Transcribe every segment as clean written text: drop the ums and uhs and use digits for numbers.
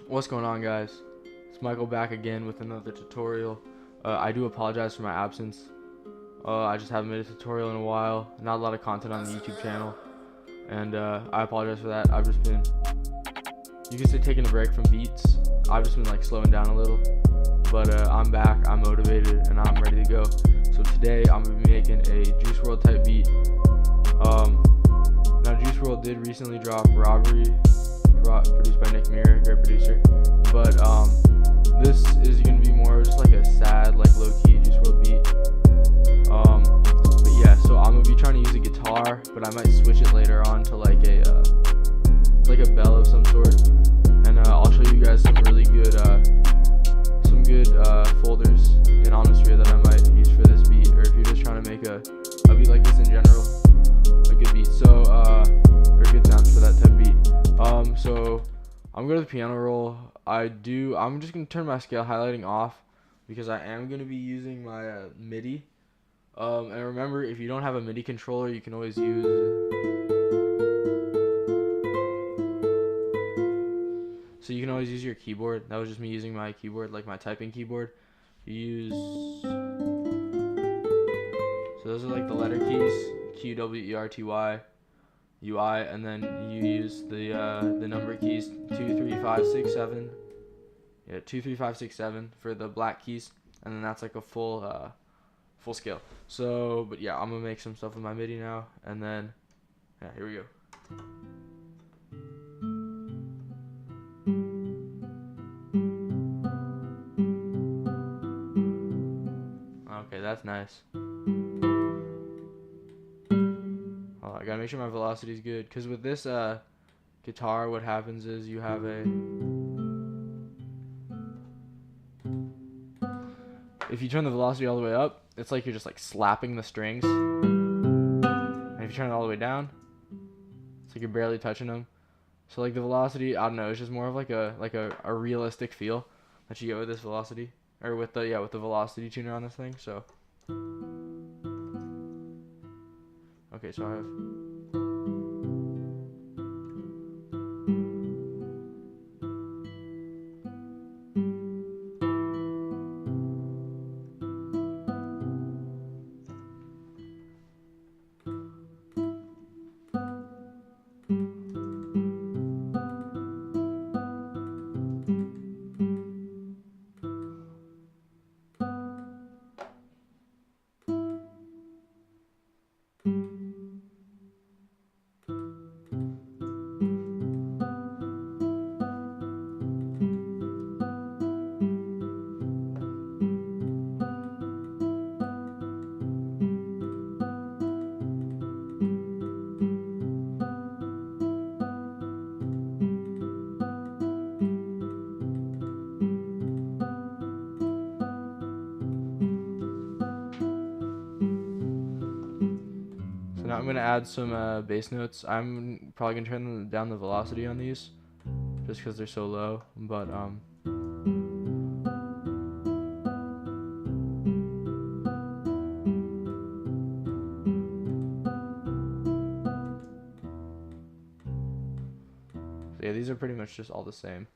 What's going on, guys? It's Michael back again with another tutorial. I do apologize for my absence. I just haven't made a tutorial in a while. Not a lot of content on the YouTube channel, and I apologize for that. I've just been, you can say, taking a break from beats. I've just been like slowing down a little, but I'm back. I'm motivated and I'm ready to go. So today I'm gonna be making a Juice WRLD type beat. Now Juice WRLD did recently drop Robbery, produced by Mira, great producer. But this is gonna be more just like a sad, like low-key Juice WRLD beat. But yeah, so I'm gonna be trying to use a guitar, but I might switch it later on to like a bell of some sort. And I'll show you guys some really good folders in Atmosphere that I might use for this beat, or if you're just trying to make a beat like this in general, a good beat. So or good sounds for that type of beat. So I'm going to the piano roll. I'm just going to turn my scale highlighting off because I am going to be using my MIDI. And remember, if you don't have a MIDI controller, you can always use... So you can always use your keyboard. That was just me using my keyboard, like my typing keyboard. You use... So those are like the letter keys, Q, W, E, R, T, Y, U, I, and then you use the number keys 2, 3, 5, 6, 7. Yeah, 2, 3, 5, 6, 7 for the black keys, and then that's like a full scale. So, but yeah, I'm gonna make some stuff with my MIDI now, and then yeah, here we go. Okay, that's nice. I gotta make sure my velocity is good, because with this guitar, what happens is you have if you turn the velocity all the way up, it's like you're just like slapping the strings, and if you turn it all the way down, it's like you're barely touching them. So like the velocity, I don't know, it's just more of like a realistic feel that you get with this velocity, or with the velocity tuner on this thing. So okay, so I have... Now I'm going to add some bass notes. I'm probably going to turn down the velocity on these just because they're so low, but so yeah, these are pretty much just all the same.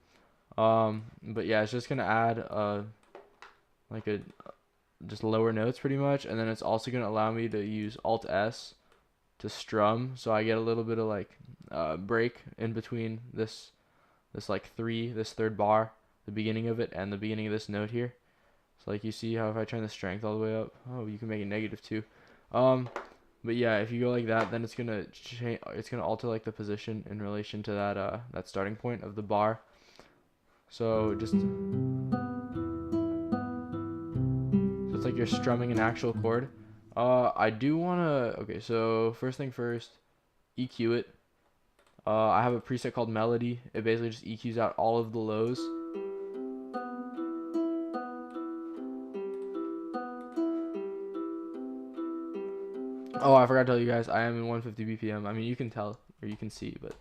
But yeah, it's just going to add just lower notes pretty much, and then it's also going to allow me to use Alt S to strum, so I get a little bit of like break in between this third bar, the beginning of it, and the beginning of this note here. So like you see how if I turn the strength all the way up, oh, you can make it negative too. But yeah, if you go like that, then it's gonna change. It's gonna alter like the position in relation to that starting point of the bar. So just it's like you're strumming an actual chord. I do wanna, okay, so first thing first, EQ it. I have a preset called Melody. It basically just EQs out all of the lows. Oh, I forgot to tell you guys, I am in 150 BPM. I mean, you can tell, or you can see, but...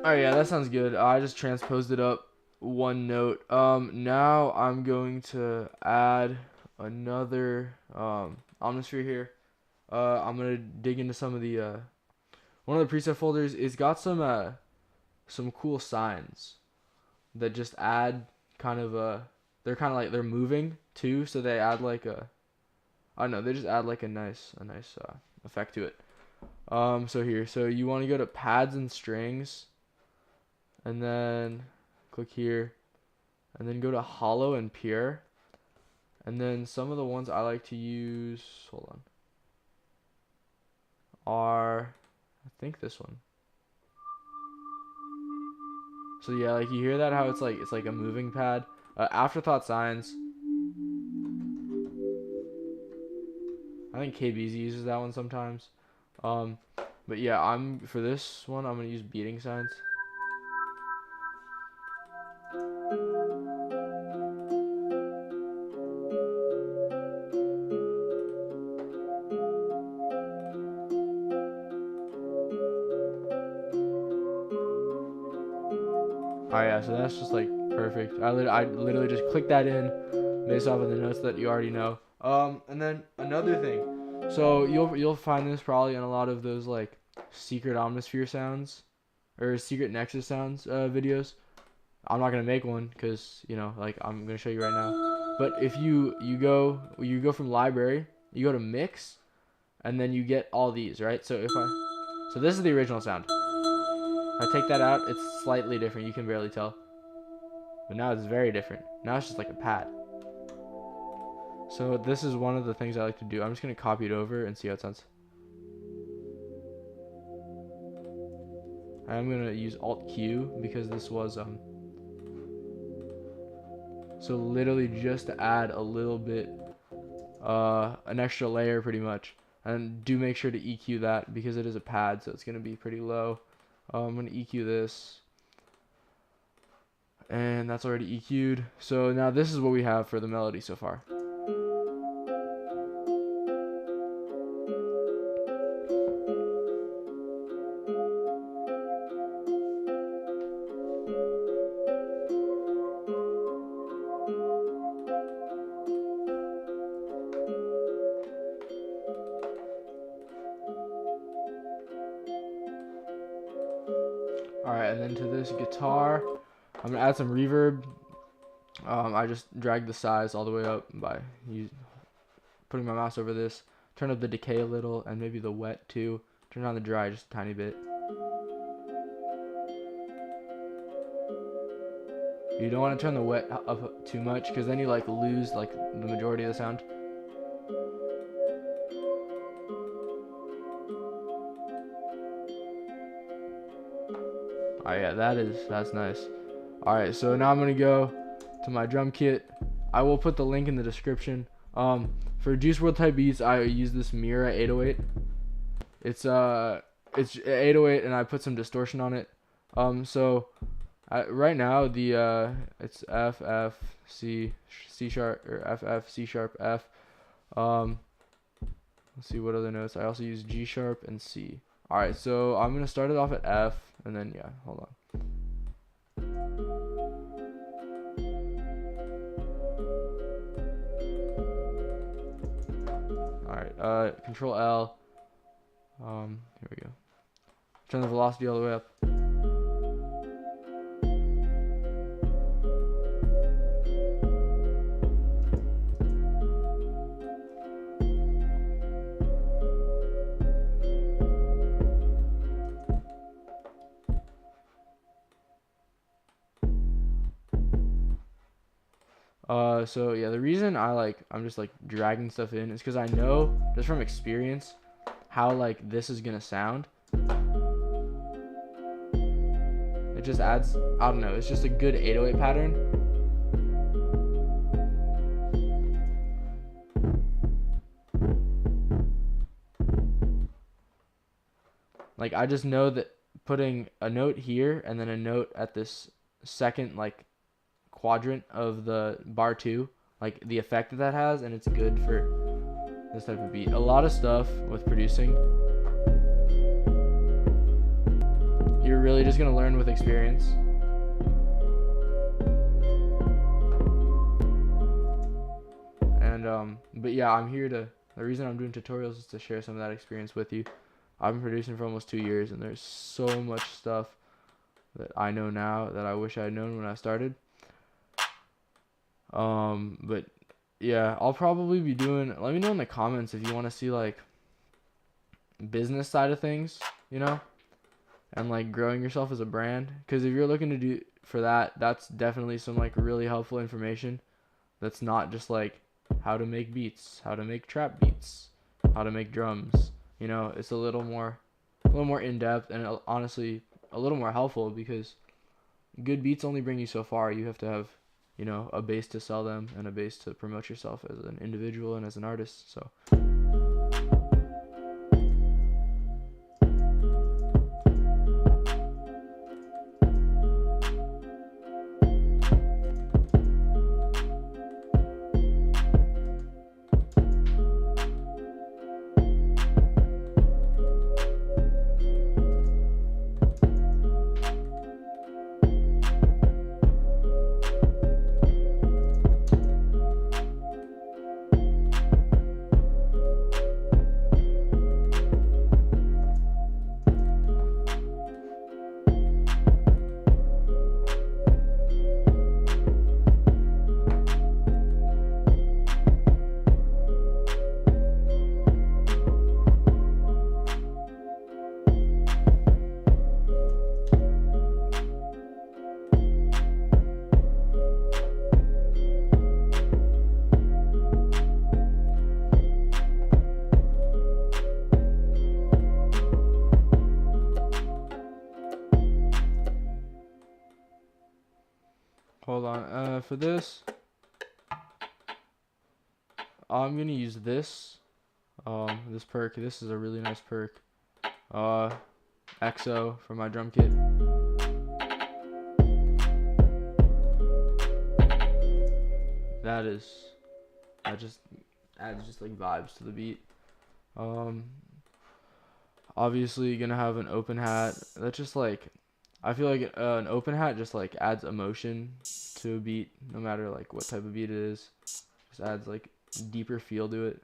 Oh yeah, that sounds good. I just transposed it up one note. Now I'm going to add another omnisphere here. I'm gonna dig into some of the one of the preset folders. It's got some cool signs that just add kind of they're kind of like they're moving too, so they add like I don't know, they just add like a nice effect to it. So you want to go to pads and strings, and then click here, and then go to hollow and pure, and then some of the ones I like to use, hold on, are, I think this one. So yeah, like you hear that, how it's like a moving pad. Afterthought signs, I think KBZ uses that one sometimes. But yeah, for this one I'm gonna use beating signs. Oh yeah, so that's just like perfect. I literally just click that in based off of the notes that you already know. And then another thing, so you'll find this probably in a lot of those like secret omnisphere sounds or secret nexus sounds videos. I'm not gonna make one because like I'm gonna show you right now. But if you go from library, you go to mix, and then you get all these, right? So this is the original sound. If I take that out, it's slightly different. You can barely tell. But now it's very different. Now it's just like a pad. So this is one of the things I like to do. I'm just going to copy it over and see how it sounds. I'm going to use Alt Q because this was so literally just to add a little bit an extra layer pretty much. And do make sure to EQ that because it is a pad, so it's going to be pretty low. I'm going to EQ this. And that's already EQ'd. So now this is what we have for the melody so far. Alright, and then to this guitar, I'm going to add some reverb. I just drag the size all the way up by putting my mouse over this. Turn up the decay a little, and maybe the wet too. Turn on the dry just a tiny bit. You don't want to turn the wet up too much, because then you like lose like the majority of the sound. Oh yeah, that's nice. Alright, so now I'm gonna go to my drum kit. I will put the link in the description. For Juice WRLD type beats, I use this Mira 808. It's 808, and I put some distortion on it. Right now it's F F C sharp or F F C sharp F. Let's see what other notes. I also use G sharp and C. Alright, so I'm gonna start it off at F, and then yeah, hold on. Alright, Control L. Here we go. Turn the velocity all the way up. So yeah, the reason I'm just like dragging stuff in is because I know just from experience how like this is gonna sound. It just adds, I don't know, it's just a good 808 pattern. Like I just know that putting a note here and then a note at this second like quadrant of the bar 2, like the effect that has, and it's good for this type of beat. A lot of stuff with producing, you're really just gonna learn with experience. And but yeah, I'm here to, the reason I'm doing tutorials is to share some of that experience with you. I've been producing for almost 2 years, and there's so much stuff that I know now that I wish I had known when I started. But yeah, I'll probably be doing, let me know in the comments if you want to see like business side of things, you know, and like growing yourself as a brand. Because if you're looking to do for that, that's definitely some like really helpful information. That's not just like how to make beats, how to make trap beats, how to make drums. You know, it's a little more in depth, and honestly a little more helpful, because good beats only bring you so far. You have to have, you know, a base to sell them and a base to promote yourself as an individual and as an artist. So hold on, for this I'm gonna use this this perk. This is a really nice perk, EXO, for my drum kit. That just adds just like vibes to the beat. Obviously gonna have an open hat. That's just like, I feel like an open hat just like adds emotion to a beat, no matter like what type of beat it is. Just adds like deeper feel to it.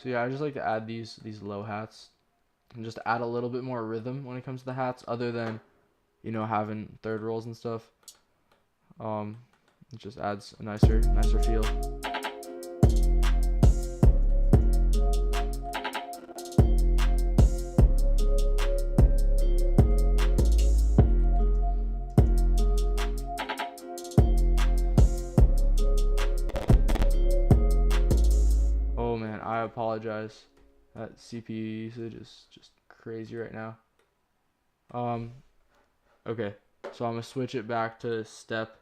So yeah, I just like to add these low hats and just add a little bit more rhythm when it comes to the hats, other than, you know, having third rolls and stuff. It just adds a nicer feel. Oh man, I apologize. That CPU usage is just crazy right now. Okay, so I'm gonna switch it back to step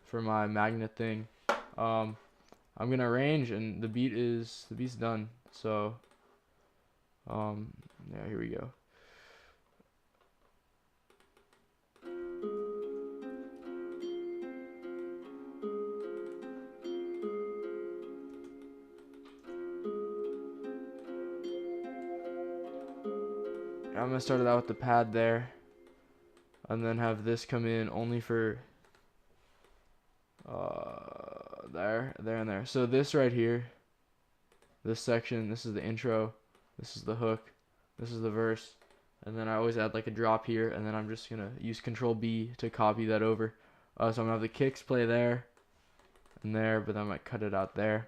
for my magnet thing. I'm gonna arrange, and the beat's done. So yeah, here we go. I'm gonna start it out with the pad there, and then have this come in only for there, and there. So this right here, this section, this is the intro, this is the hook, this is the verse, and then I always add like a drop here, and then I'm just gonna use Control B to copy that over. So I'm gonna have the kicks play there, in there, but then I might cut it out there.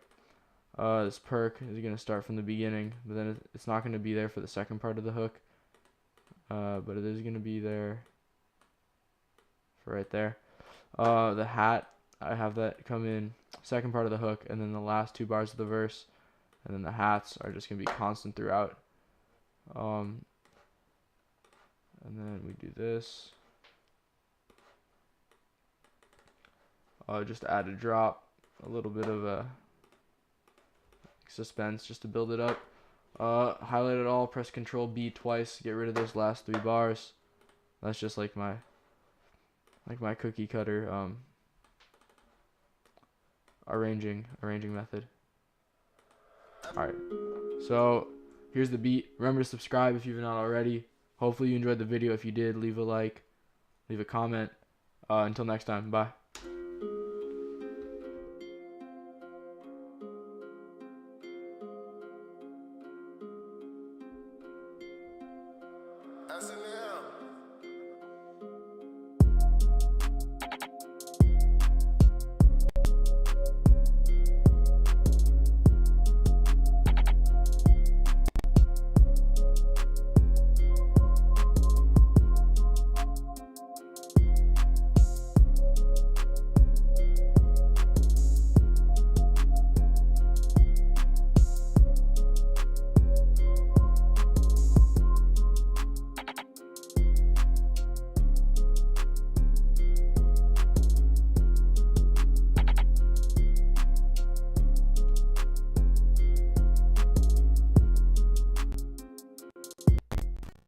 This perk is going to start from the beginning, but then it's not going to be there for the second part of the hook. But it is going to be there for right there. The hat, I have that come in second part of the hook, and then the last 2 bars of the verse, and then the hats are just going to be constant throughout. And then we do this. Just add a drop, a little bit of a suspense just to build it up. Highlight it all, press Control B twice, get rid of those last 3 bars. That's just like my cookie cutter arranging method. Alright, so here's the beat. Remember to subscribe if you've not already. Hopefully you enjoyed the video. If you did, leave a like, leave a comment. Until next time, bye. As an